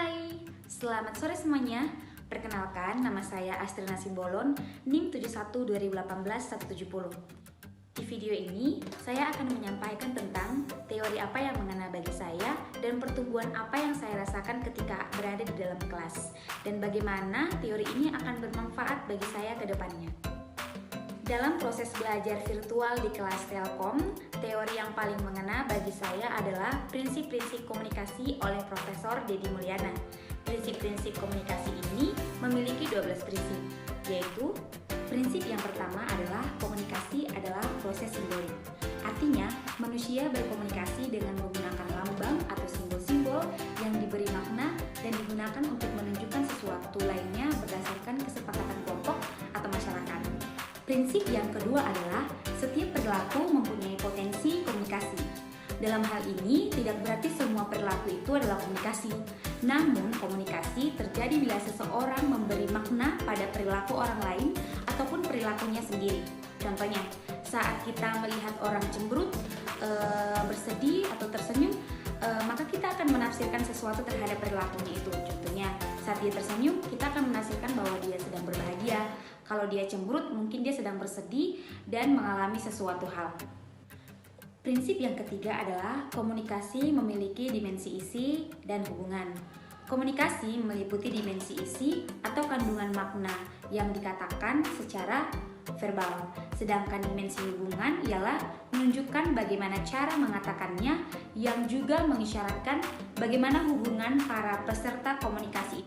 Hai, selamat sore semuanya. Perkenalkan, nama saya Astrina Simbolon, NIM 712018-170. Di video ini, saya akan menyampaikan tentang teori apa yang mengena bagi saya dan pertumbuhan apa yang saya rasakan ketika berada di dalam kelas, dan bagaimana teori ini akan bermanfaat bagi saya ke depannya. Dalam proses belajar virtual di kelas Telkom, teori yang paling mengena bagi saya adalah prinsip-prinsip komunikasi oleh Profesor Dedi Mulyana. Prinsip-prinsip komunikasi ini memiliki 12 prinsip, yaitu prinsip yang pertama adalah komunikasi adalah proses simbolik. Artinya, manusia berkomunikasi dengan menggunakan lambang atau simbol-simbol yang diberi makna dan digunakan untuk menunjukkan sesuatu lainnya berdasarkan kesepakatan kelompok atau masyarakat. Prinsip yang kedua adalah setiap perilaku mempunyai potensi komunikasi. Dalam hal ini, tidak berarti semua perilaku itu adalah komunikasi. Namun, komunikasi terjadi bila seseorang memberi makna pada perilaku orang lain ataupun perilakunya sendiri. Contohnya, saat kita melihat orang cemberut, bersedih atau tersenyum, maka kita akan menafsirkan sesuatu terhadap perilakunya itu. Contohnya, saat dia tersenyum, kita akan menafsirkan bahwa dia sedang berbahagia. Kalau dia cemberut, mungkin dia sedang bersedih dan mengalami sesuatu hal. Prinsip yang ketiga adalah komunikasi memiliki dimensi isi dan hubungan. Komunikasi meliputi dimensi isi atau kandungan makna yang dikatakan secara verbal. Sedangkan dimensi hubungan ialah menunjukkan bagaimana cara mengatakannya yang juga mengisyaratkan bagaimana hubungan para peserta komunikasi.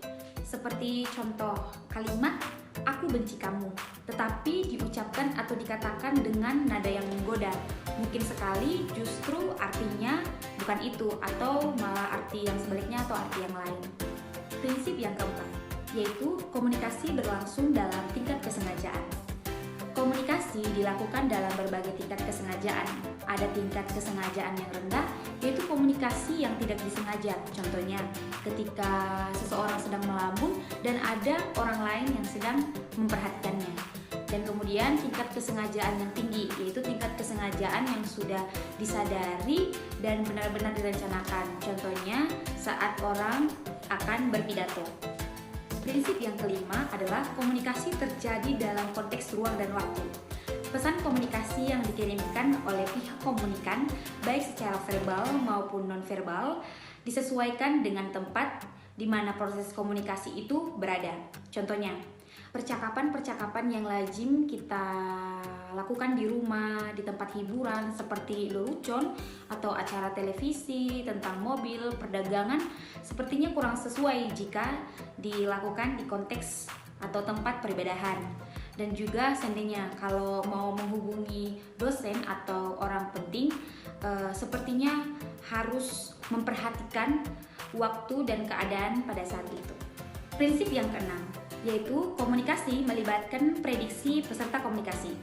Seperti contoh kalimat, "Aku benci kamu," tetapi diucapkan atau dikatakan dengan nada yang menggoda. Mungkin sekali justru artinya bukan itu, atau malah arti yang sebaliknya atau arti yang lain. Prinsip yang keempat, yaitu komunikasi berlangsung dalam tingkat kesengajaan. Komunikasi dilakukan dalam berbagai tingkat kesengajaan. Ada tingkat kesengajaan yang rendah, yaitu komunikasi yang tidak disengaja. Contohnya, ketika seseorang sedang melambung dan ada orang lain yang sedang memperhatikannya. Dan kemudian tingkat kesengajaan yang tinggi, yaitu tingkat kesengajaan yang sudah disadari dan benar-benar direncanakan. Contohnya, saat orang akan berpidato. Prinsip yang kelima adalah komunikasi terjadi dalam konteks ruang dan waktu. Pesan komunikasi yang dikirimkan oleh pihak komunikan, baik secara verbal maupun non-verbal, disesuaikan dengan tempat di mana proses komunikasi itu berada. Contohnya, percakapan-percakapan yang lazim kita lakukan di rumah, di tempat hiburan seperti lelucon atau acara televisi tentang mobil, perdagangan, sepertinya kurang sesuai jika dilakukan di konteks atau tempat peribadahan. Dan juga seandainya kalau mau menghubungi dosen atau orang penting, sepertinya harus memperhatikan waktu dan keadaan pada saat itu. Prinsip yang keenam, yaitu komunikasi melibatkan prediksi peserta komunikasi.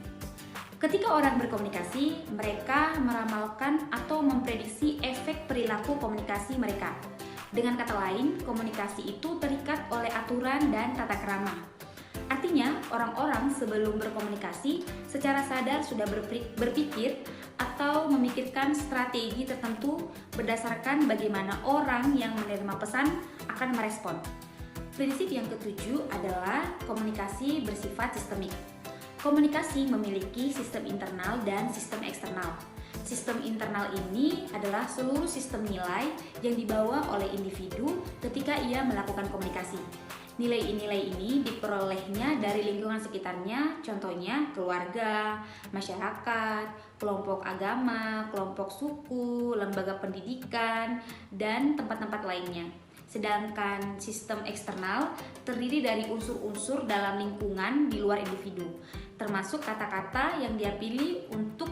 Ketika orang berkomunikasi, mereka meramalkan atau memprediksi efek perilaku komunikasi mereka. Dengan kata lain, komunikasi itu terikat oleh aturan dan tata krama. Artinya, orang-orang sebelum berkomunikasi secara sadar sudah berpikir atau memikirkan strategi tertentu berdasarkan bagaimana orang yang menerima pesan akan merespon. Prinsip yang ketujuh adalah komunikasi bersifat sistemik. Komunikasi memiliki sistem internal dan sistem eksternal. Sistem internal ini adalah seluruh sistem nilai yang dibawa oleh individu ketika ia melakukan komunikasi. Nilai-nilai ini diperolehnya dari lingkungan sekitarnya, contohnya keluarga, masyarakat, kelompok agama, kelompok suku, lembaga pendidikan, dan tempat-tempat lainnya. Sedangkan sistem eksternal terdiri dari unsur-unsur dalam lingkungan di luar individu, termasuk kata-kata yang dia pilih untuk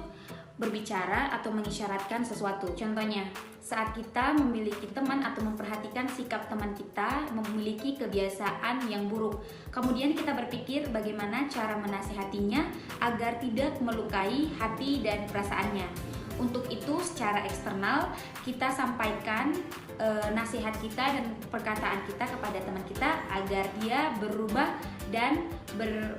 berbicara atau mengisyaratkan sesuatu. Contohnya, saat kita memiliki teman atau memperhatikan sikap teman kita memiliki kebiasaan yang buruk, kemudian kita berpikir bagaimana cara menasihatinya agar tidak melukai hati dan perasaannya. Untuk itu, secara eksternal kita sampaikan nasihat kita dan perkataan kita kepada teman kita agar dia berubah dan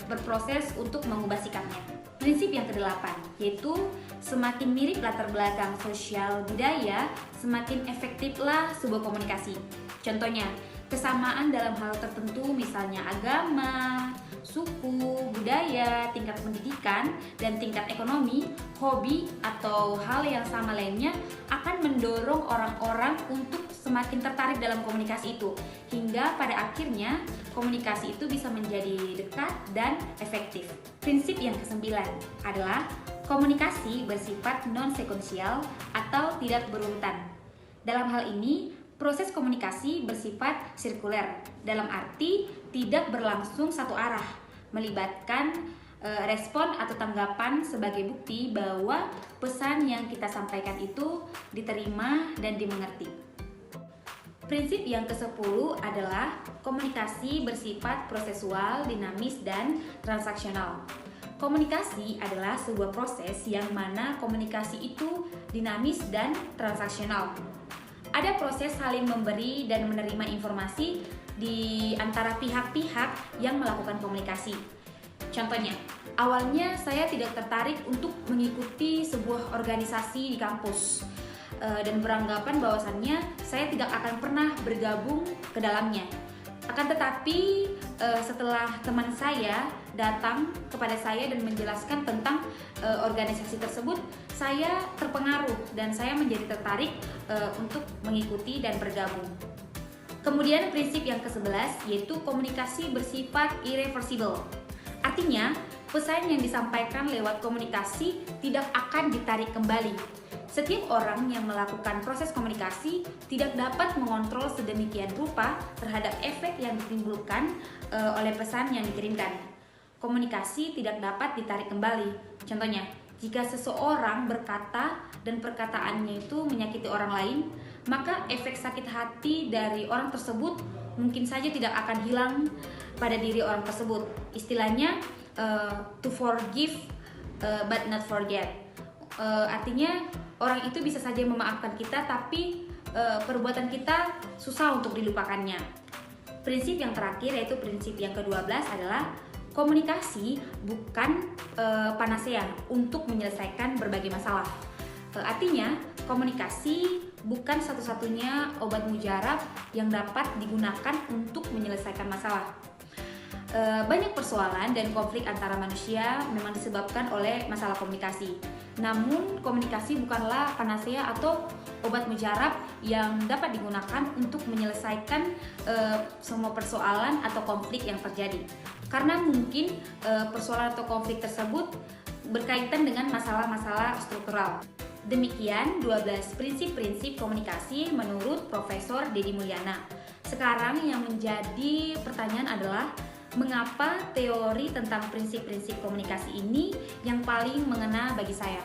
berproses untuk mengubah sikapnya. Prinsip yang kedelapan, yaitu semakin mirip latar belakang sosial budaya, semakin efektiflah sebuah komunikasi. Contohnya, kesamaan dalam hal tertentu, misalnya agama, suku, budaya, tingkat pendidikan, dan tingkat ekonomi, hobi, atau hal yang sama lainnya akan mendorong orang-orang untuk semakin tertarik dalam komunikasi itu, hingga pada akhirnya komunikasi itu bisa menjadi dekat dan efektif. Prinsip yang kesembilan adalah komunikasi bersifat non-sekuensial atau tidak berurutan. Dalam hal ini, proses komunikasi bersifat sirkuler, dalam arti tidak berlangsung satu arah, melibatkan respon atau tanggapan sebagai bukti bahwa pesan yang kita sampaikan itu diterima dan dimengerti. Prinsip yang ke-10 adalah komunikasi bersifat prosesual, dinamis, dan transaksional. Komunikasi adalah sebuah proses yang mana komunikasi itu dinamis dan transaksional. Ada proses saling memberi dan menerima informasi di antara pihak-pihak yang melakukan komunikasi. Contohnya, awalnya saya tidak tertarik untuk mengikuti sebuah organisasi di kampus dan beranggapan bahwasannya saya tidak akan pernah bergabung ke dalamnya. Akan tetapi setelah teman saya datang kepada saya dan menjelaskan tentang organisasi tersebut, saya terpengaruh dan saya menjadi tertarik untuk mengikuti dan bergabung. Kemudian prinsip yang ke-11 yaitu komunikasi bersifat irreversible. Artinya, pesan yang disampaikan lewat komunikasi tidak akan ditarik kembali. Setiap orang yang melakukan proses komunikasi tidak dapat mengontrol sedemikian rupa terhadap efek yang ditimbulkan oleh pesan yang dikirimkan. Komunikasi tidak dapat ditarik kembali. Contohnya, jika seseorang berkata dan perkataannya itu menyakiti orang lain, maka efek sakit hati dari orang tersebut mungkin saja tidak akan hilang pada diri orang tersebut. Istilahnya to forgive but not forget. Artinya orang itu bisa saja memaafkan kita, tapi perbuatan kita susah untuk dilupakannya. Prinsip yang terakhir yaitu prinsip yang ke-12 adalah komunikasi bukan panacea untuk menyelesaikan berbagai masalah. Artinya komunikasi bukan satu-satunya obat mujarab yang dapat digunakan untuk menyelesaikan masalah. Banyak persoalan dan konflik antara manusia memang disebabkan oleh masalah komunikasi. Namun, komunikasi bukanlah panacea atau obat mujarab yang dapat digunakan untuk menyelesaikan semua persoalan atau konflik yang terjadi. Karena mungkin persoalan atau konflik tersebut berkaitan dengan masalah-masalah struktural. Demikian 12 prinsip-prinsip komunikasi menurut Profesor Deddy Mulyana. Sekarang yang menjadi pertanyaan adalah, mengapa teori tentang prinsip-prinsip komunikasi ini yang paling mengena bagi saya?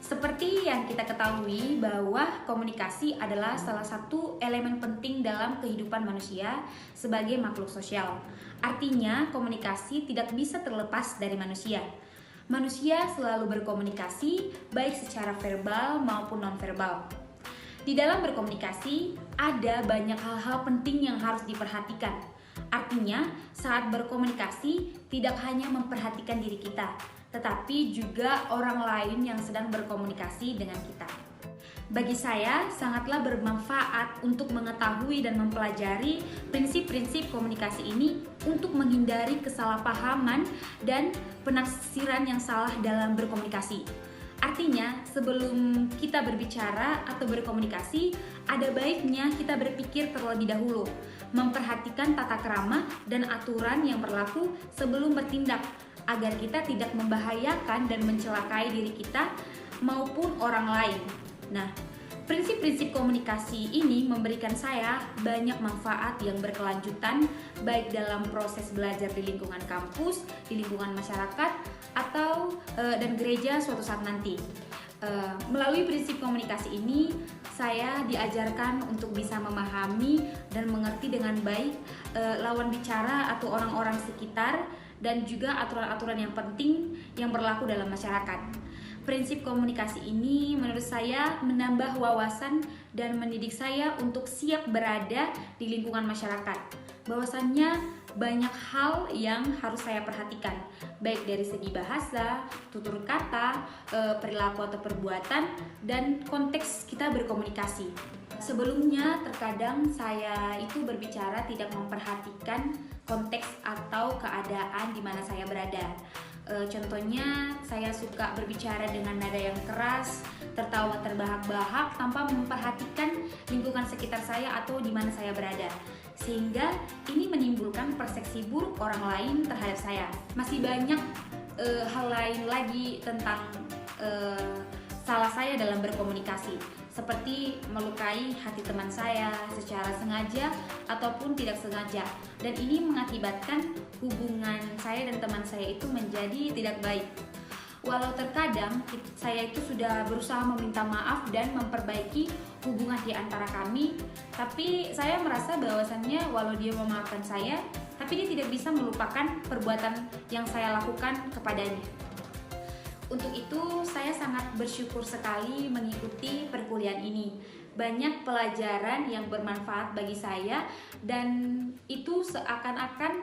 Seperti yang kita ketahui bahwa komunikasi adalah salah satu elemen penting dalam kehidupan manusia sebagai makhluk sosial. Artinya, komunikasi tidak bisa terlepas dari manusia. Manusia selalu berkomunikasi baik secara verbal maupun nonverbal. Di dalam berkomunikasi, ada banyak hal-hal penting yang harus diperhatikan. Artinya, saat berkomunikasi tidak hanya memperhatikan diri kita, tetapi juga orang lain yang sedang berkomunikasi dengan kita. Bagi saya, sangatlah bermanfaat untuk mengetahui dan mempelajari prinsip-prinsip komunikasi ini untuk menghindari kesalahpahaman dan penafsiran yang salah dalam berkomunikasi. Artinya, sebelum kita berbicara atau berkomunikasi, ada baiknya kita berpikir terlebih dahulu, memperhatikan tata krama dan aturan yang berlaku sebelum bertindak, agar kita tidak membahayakan dan mencelakai diri kita maupun orang lain. Nah, prinsip-prinsip komunikasi ini memberikan saya banyak manfaat yang berkelanjutan, baik dalam proses belajar di lingkungan kampus, di lingkungan masyarakat, atau dan gereja suatu saat nanti. Melalui prinsip komunikasi ini, saya diajarkan untuk bisa memahami dan mengerti dengan baik lawan bicara atau orang-orang sekitar, dan juga aturan-aturan yang penting yang berlaku dalam masyarakat. Prinsip komunikasi ini menurut saya menambah wawasan dan mendidik saya untuk siap berada di lingkungan masyarakat. Bahwasannya banyak hal yang harus saya perhatikan, baik dari segi bahasa, tutur kata, perilaku atau perbuatan, dan konteks kita berkomunikasi. Sebelumnya terkadang saya itu berbicara tidak memperhatikan konteks atau keadaan di mana saya berada. Contohnya saya suka berbicara dengan nada yang keras, tertawa terbahak-bahak tanpa memperhatikan lingkungan sekitar saya atau di mana saya berada. Sehingga ini menimbulkan persepsi buruk orang lain terhadap saya. Masih banyak hal lain lagi tentang salah saya dalam berkomunikasi, seperti melukai hati teman saya secara sengaja ataupun tidak sengaja, dan ini mengakibatkan hubungan saya dan teman saya itu menjadi tidak baik. Walau terkadang saya itu sudah berusaha meminta maaf dan memperbaiki hubungan di antara kami, tapi saya merasa bahwasannya walau dia memaafkan saya, tapi dia tidak bisa melupakan perbuatan yang saya lakukan kepadanya. Untuk itu, saya sangat bersyukur sekali mengikuti perkuliahan ini. Banyak pelajaran yang bermanfaat bagi saya, dan itu seakan-akan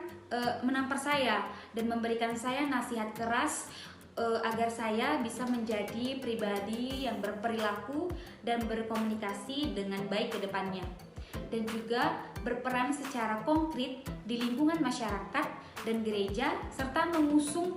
menampar saya dan memberikan saya nasihat keras agar saya bisa menjadi pribadi yang berperilaku dan berkomunikasi dengan baik ke depannya. Dan juga berperan secara konkret di lingkungan masyarakat dan gereja, serta mengusung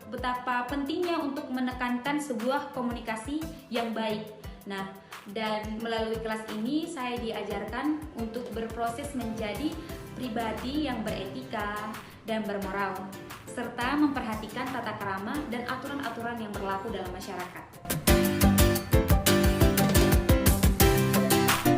betapa pentingnya untuk menekankan sebuah komunikasi yang baik. Nah, dan melalui kelas ini saya diajarkan untuk berproses menjadi pribadi yang beretika dan bermoral, serta memperhatikan tata krama dan aturan-aturan yang berlaku dalam masyarakat.